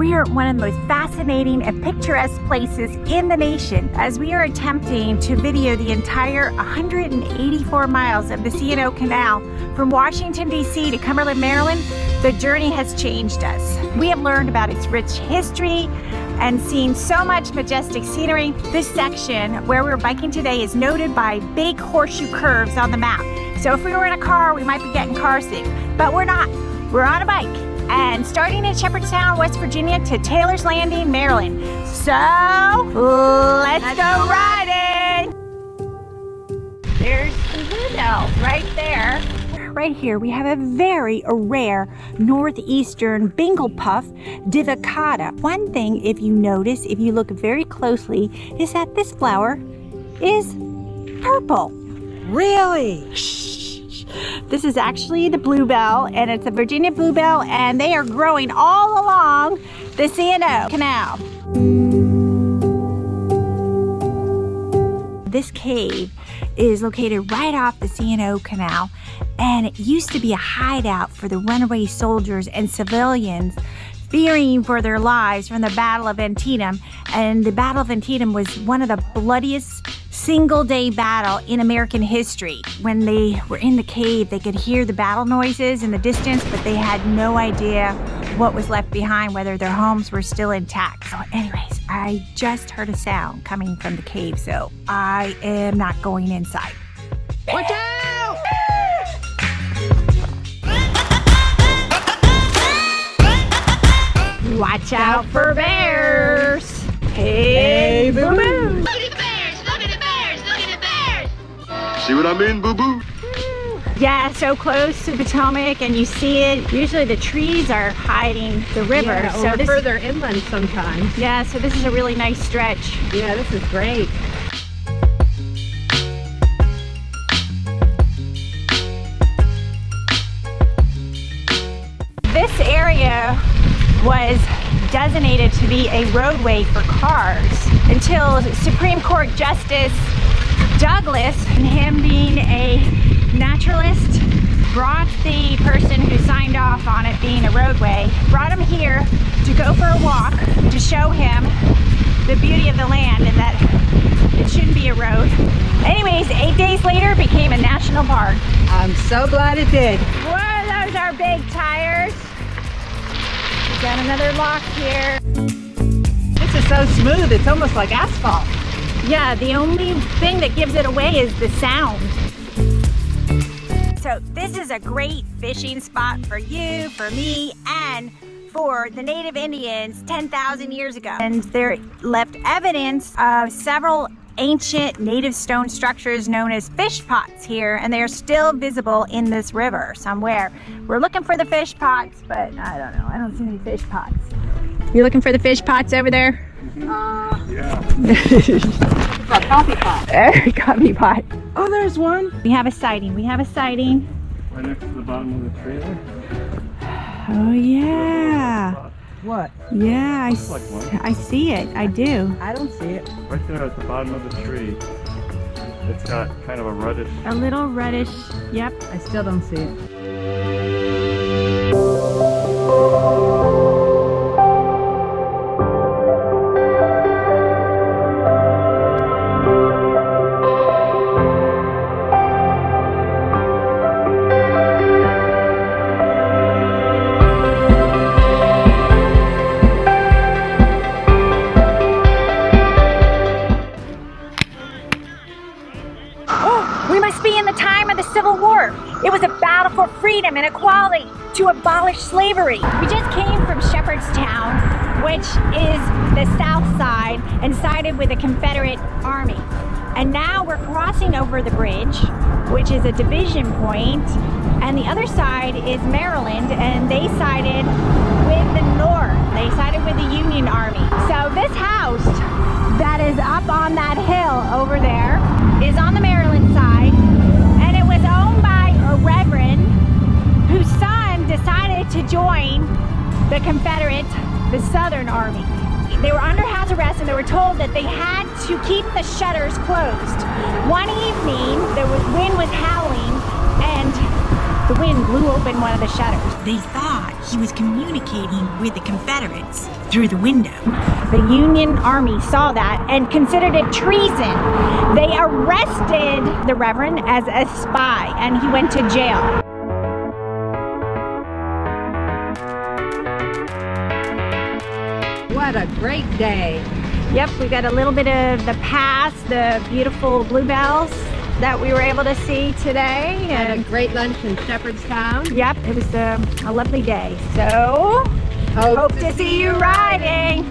We are at one of the most fascinating and picturesque places in the nation as we are attempting to video the entire 184 miles of the C&O Canal from Washington, D.C. to Cumberland, Maryland. The journey has changed us. We have learned about its rich history and seen so much majestic scenery. This section where we're biking today is noted by big horseshoe curves on the map. So if we were in a car, we might be getting car sick, but we're not. We're on a bike. And starting in Shepherdstown, West Virginia to Taylor's Landing, Maryland. So, let's go riding! There's the Blue right there. Right here, we have a very rare northeastern bingle puff divicata. One thing, if you notice, if you look very closely, is that this flower is purple. Really? This is actually the bluebell, and it's a Virginia bluebell, and they are growing all along the C&O Canal. This cave is located right off the C&O Canal, and it used to be a hideout for the runaway soldiers and civilians fearing for their lives from the Battle of Antietam. And the Battle of Antietam was one of the bloodiest single-day battle in American history. When they were in the cave, they could hear the battle noises in the distance, but they had no idea what was left behind, whether their homes were still intact. So anyways, I just heard a sound coming from the cave, so I am not going inside. Watch out! Watch out for bears! Hey, boo boo! See what I mean, boo-boo? Yeah, so close to Potomac, and you see it. Usually the trees are hiding the river. Yeah, so or this, further inland sometimes. yeah, so this is a really nice stretch. Yeah, this is great. This area was designated to be a roadway for cars until Supreme Court Justice Douglas, and him being a naturalist, brought the person who signed off on it being a roadway, brought him here to go for a walk to show him the beauty of the land and that it shouldn't be a road. Anyways, 8 days later, it became a national park. I'm so glad it did. Whoa, those are big tires. We got another lock here. This is so smooth, it's almost like asphalt. Yeah, the only thing that gives it away is the sound. So this is a great fishing spot for you, for me, and for the native Indians 10,000 years ago. And there left evidence of several ancient native stone structures known as fish pots here, and they are still visible in this river somewhere. We're looking for the fish pots, but I don't know, I don't see any fish pots. You looking for the fish pots over there? Yeah. It's a coffee pot. Coffee pot. Oh, there's one. We have a sighting. We have a sighting. Right next to the bottom of the trailer. Oh yeah. What? Yeah, Looks like one. I see it. I do. I don't see it. Right there at the bottom of the tree. It's got kind of a reddish. A little reddish. Yep. I still don't see it. We must be in the time of the Civil War. It was a battle for freedom and equality to abolish slavery. We just came from Shepherdstown, which is the south side, and sided with the Confederate Army. And now we're crossing over the bridge, which is a division point, and the other side is Maryland, and they sided with the North. They sided with the Union Army. So this house that is up on that hill over there is on the Maryland side, and it was owned by a reverend whose son decided to join the Confederate, the Southern Army. They were under house arrest, and they were told that they had to keep the shutters closed. One evening, wind was howling, and The wind blew open one of the shutters. They thought he was communicating with the Confederates through the window. The Union Army saw that and considered it treason. They arrested the Reverend as a spy, and he went to jail. What a great day. Yep, we got a little bit of the pass, the beautiful bluebells that we were able to see today. Had a great lunch in Shepherdstown. Yep, it was a lovely day. So, hope to see you riding.